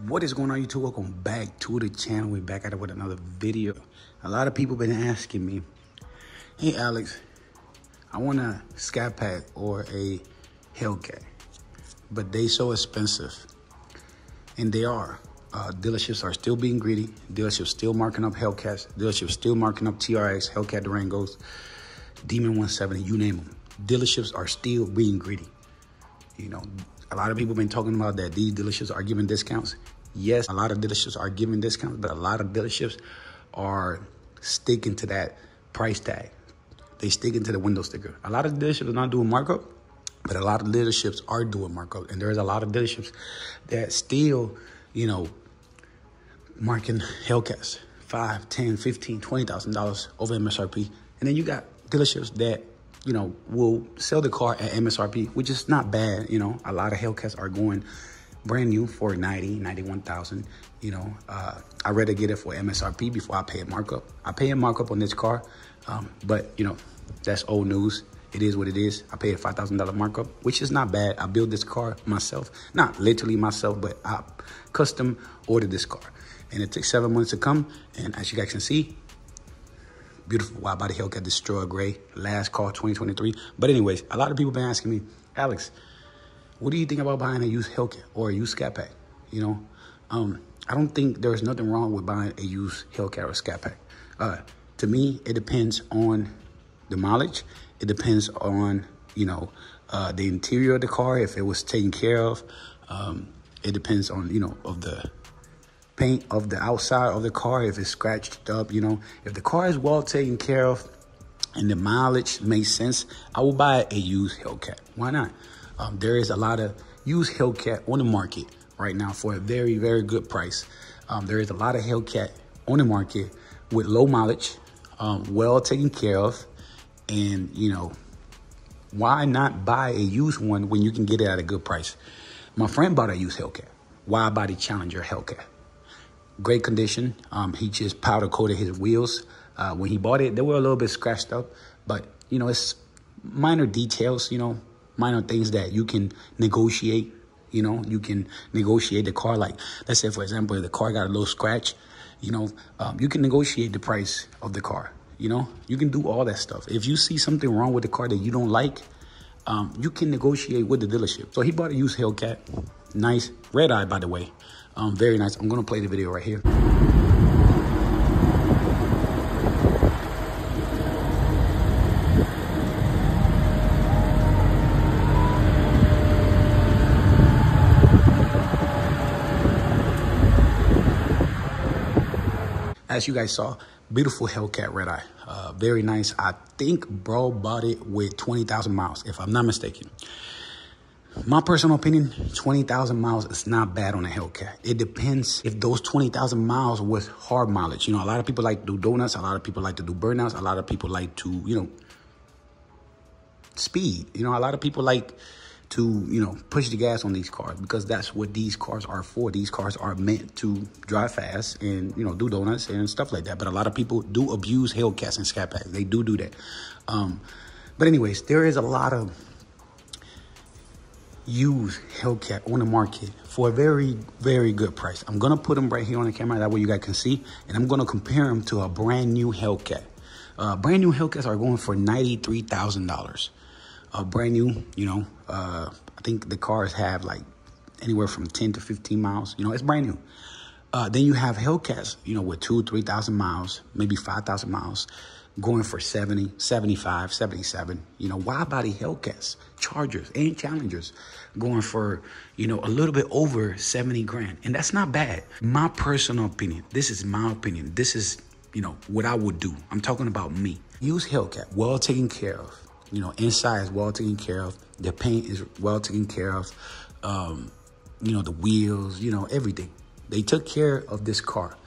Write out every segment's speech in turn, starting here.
What is going on, YouTube? Welcome back to the channel. We're back at it with another video. A lot of people been asking me, hey Alex, I want a Scat Pack or a Hellcat, but they so expensive. And they are. Dealerships are still being greedy. Dealerships still marking up Hellcats. Dealerships still marking up TRX, Hellcat Durangos, Demon 170, you name them. Dealerships are still being greedy. You know, a lot of people been talking about that these dealerships are giving discounts. Yes, a lot of dealerships are giving discounts, but a lot of dealerships are sticking to that price tag. They sticking to the window sticker. A lot of dealerships are not doing markup, but a lot of dealerships are doing markup. And there's a lot of dealerships that still, you know, marking Hellcats $5,000, $10,000, $15,000, $20,000 over MSRP. And then you got dealerships that, you know, will sell the car at MSRP, which is not bad. You know, a lot of Hellcats are going brand new for $90,000, $91,000. You know, I'd rather get it for MSRP before I pay a markup. I pay a markup on this car, but, you know, that's old news. It is what it is. I pay a $5,000 markup, which is not bad. I built this car myself, not literally myself, but I custom ordered this car. And it took 7 months to come. And as you guys can see, beautiful wide body Hellcat Destroyer Gray, last car 2023. But anyways, a lot of people been asking me, Alex, what do you think about buying a used Hellcat or a used Scat Pack? You know, I don't think there's nothing wrong with buying a used Hellcat or Scat Pack. To me, it depends on the mileage. It depends on, you know, the interior of the car, if it was taken care of. It depends on, you know, of the paint of the outside of the car, if it's scratched up, you know. If the car is well taken care of and the mileage makes sense, I will buy a used Hellcat. Why not? There is a lot of used Hellcat on the market right now for a very, very good price. There is a lot of Hellcat on the market with low mileage, well taken care of, and, you know, why not buy a used one when you can get it at a good price? My friend bought a used Hellcat, wide body Challenger Hellcat. Great condition. He just powder coated his wheels. When he bought it, they were a little bit scratched up, but, you know, it's minor details, you know, minor things that you can negotiate. You know, you can negotiate the car. Like, let's say, for example, if the car got a little scratch, you know, you can negotiate the price of the car. You know, you can do all that stuff. If you see something wrong with the car that you don't like, you can negotiate with the dealership. So he bought a used Hellcat. Nice. Red eye, by the way. Very nice. I'm going to play the video right here. As you guys saw, beautiful Hellcat red eye. Very nice. I think bro bought it with 20,000 miles, if I'm not mistaken. My personal opinion, 20,000 miles is not bad on a Hellcat. It depends if those 20,000 miles was hard mileage. You know, a lot of people like to do donuts. A lot of people like to do burnouts. A lot of people like to, you know, speed. You know, a lot of people like to, you know, push the gas on these cars because that's what these cars are for. These cars are meant to drive fast and, you know, do donuts and stuff like that. But a lot of people do abuse Hellcats and Scat Packs. They do that. But anyways, there is a lot of used Hellcat on the market for a very, very good price. I'm going to put them right here on the camera. That way you guys can see. And I'm going to compare them to a brand new Hellcat. Brand new Hellcats are going for $93,000. Brand new, you know, I think the cars have like anywhere from 10 to 15 miles. You know, it's brand new. Then you have Hellcats, you know, with 2,000 to 3,000 miles, maybe 5,000 miles, going for 70, 75, 77. You know, wide body Hellcats, Chargers and Challengers going for, you know, a little bit over 70 grand. And that's not bad. My personal opinion, this is my opinion. This is, you know, what I would do. I'm talking about me. Use Hellcat, well taken care of. You know, inside is well taken care of. The paint is well taken care of. You know, the wheels, you know, everything. They took care of this car.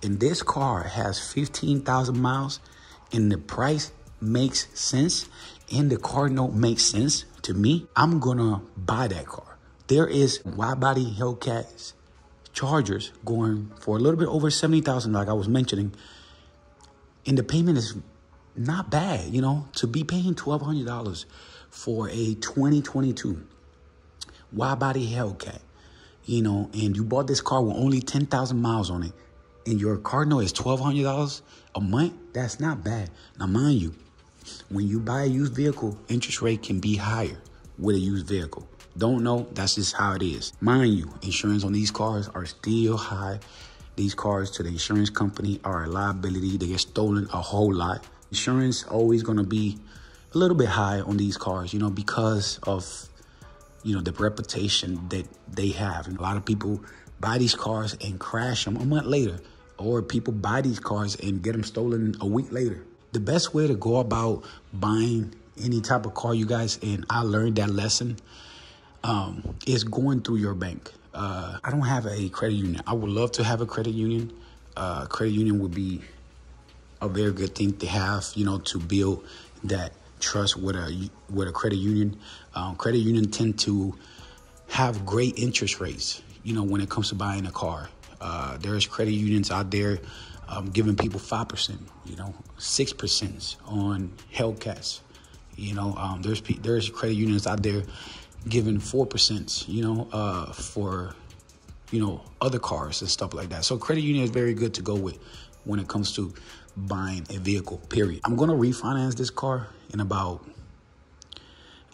And this car has 15,000 miles. And the price makes sense. And the car note makes sense to me. I'm going to buy that car. There is wide body Hellcats Chargers going for a little bit over 70,000, like I was mentioning. And the payment is not bad, you know, to be paying $1,200 for a 2022 wide body Hellcat and you bought this car with only 10,000 miles on it, and your car note is $1,200 a month, that's not bad. Now, mind you, when you buy a used vehicle, interest rate can be higher with a used vehicle. Don't know, that's just how it is. Mind you, insurance on these cars are still high. These cars to the insurance company are a liability. They get stolen a whole lot. Insurance always gonna be a little bit high on these cars, because of, the reputation that they have. And a lot of people buy these cars and crash them a month later, or people buy these cars and get them stolen a week later. The best way to go about buying any type of car, you guys, and I learned that lesson, is going through your bank. I don't have a credit union. I would love to have a credit union. Credit union would be a very good thing to have, to build that trust with a credit union. Credit union tend to have great interest rates, when it comes to buying a car. There's credit unions out there giving people 5%, 6% on Hellcats. There's credit unions out there giving 4%, for, other cars and stuff like that. So credit union is very good to go with when it comes to buying a vehicle, period. I'm going to refinance this car in about,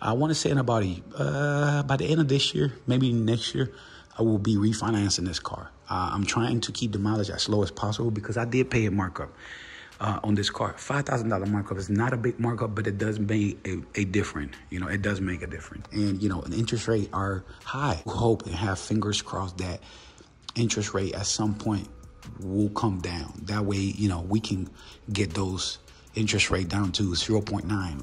I want to say by the end of this year, maybe next year, I will be refinancing this car. I'm trying to keep the mileage as low as possible because I did pay a markup on this car. $5,000 markup is not a big markup, but it does make a difference. It does make a difference. And, the interest rate are high. We hope and have fingers crossed that interest rate at some point will come down. That way, we can get those interest rate down to 0.9.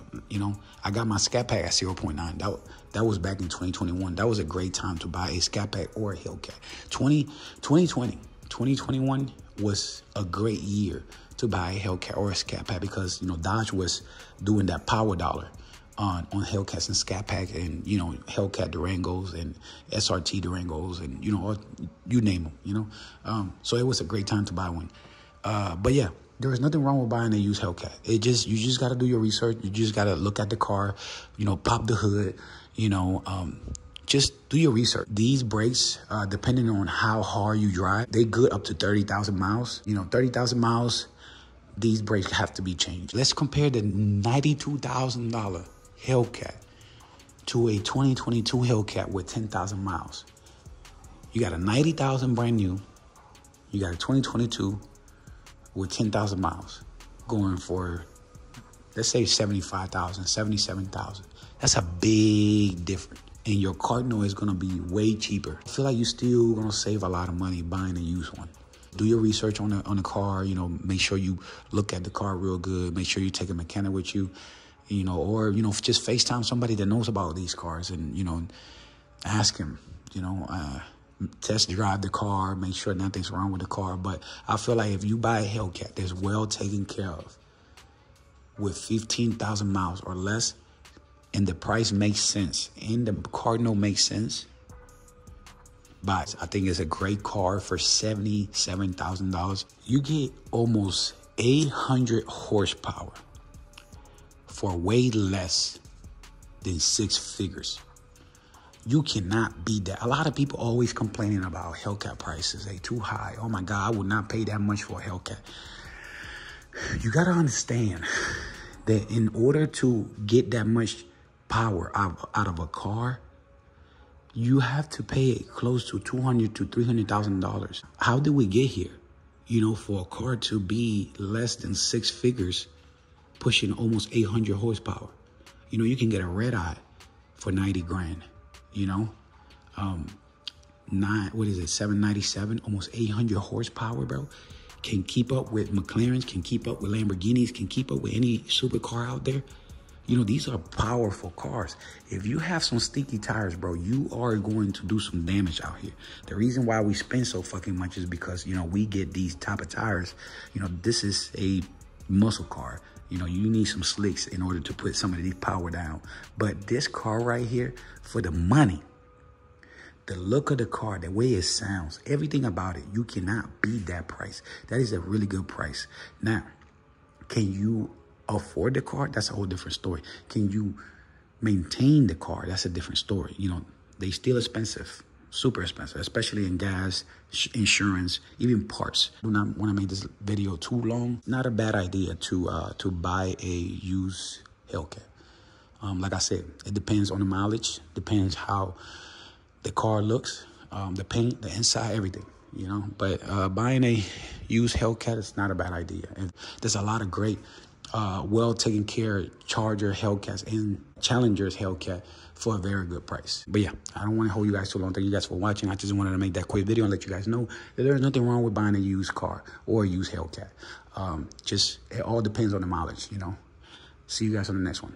I got my Scat Pack at 0.9. That was back in 2021. That was a great time to buy a Scat Pack or a Hellcat. 2021 was a great year to buy a Hellcat or a Scat Pack because, Dodge was doing that power dollar on Hellcats and Scat Pack and, Hellcat Durangos and SRT Durangos and, you name them, So it was a great time to buy one. But yeah, there is nothing wrong with buying a used Hellcat. You just got to do your research. You just got to look at the car, pop the hood, just do your research. These brakes, depending on how hard you drive, they good up to 30,000 miles. 30,000 miles, these brakes have to be changed. Let's compare the $92,000 Hellcat to a 2022 Hellcat with 10,000 miles. You got a 90,000 brand new. You got a 2022 with 10,000 miles going for, let's say 75,000, 77,000. That's a big difference. And your car note is gonna be way cheaper. I feel like you're still gonna save a lot of money buying a used one. Do your research on the car, make sure you look at the car real good. Make sure you take a mechanic with you, or, just FaceTime somebody that knows about these cars and, ask him, test drive the car, make sure nothing's wrong with the car. But I feel like if you buy a Hellcat that's well taken care of with 15,000 miles or less, and the price makes sense, and the car note makes sense, but I think it's a great car for $77,000. You get almost 800 horsepower for way less than 6 figures. You cannot beat that. A lot of people always complaining about Hellcat prices. They too high. Oh my God, I would not pay that much for a Hellcat. You got to understand that in order to get that much power out of a car, you have to pay close to $200,000 to $300,000. How did we get here? For a car to be less than 6 figures, pushing almost 800 horsepower. You can get a red eye for 90 grand. 797, almost 800 horsepower, bro. Can keep up with McLarens, can keep up with Lamborghinis, can keep up with any supercar out there. These are powerful cars. If you have some stinky tires, bro, you are going to do some damage out here. The reason why we spend so fucking much is because, we get these type of tires. This is a muscle car. You need some slicks in order to put some of these power down. But this car right here, for the money, the look of the car, the way it sounds, everything about it, you cannot beat that price. That is a really good price. Now, can you afford the car? That's a whole different story. Can you maintain the car? That's a different story. They still expensive. super expensive, especially in gas, insurance, even parts. Do not want to make this video too long. Not a bad idea to buy a used Hellcat. Like I said, it depends on the mileage, depends how the car looks, the paint, the inside, everything, you know. But buying a used Hellcat is not a bad idea. And there's a lot of great, well taken care Charger Hellcats and Challengers Hellcat for a very good price. But yeah, I don't want to hold you guys too long. Thank you guys for watching. I just wanted to make that quick video and let you guys know that there's nothing wrong with buying a used car or a used Hellcat. Just, it all depends on the mileage, you know. See you guys on the next one.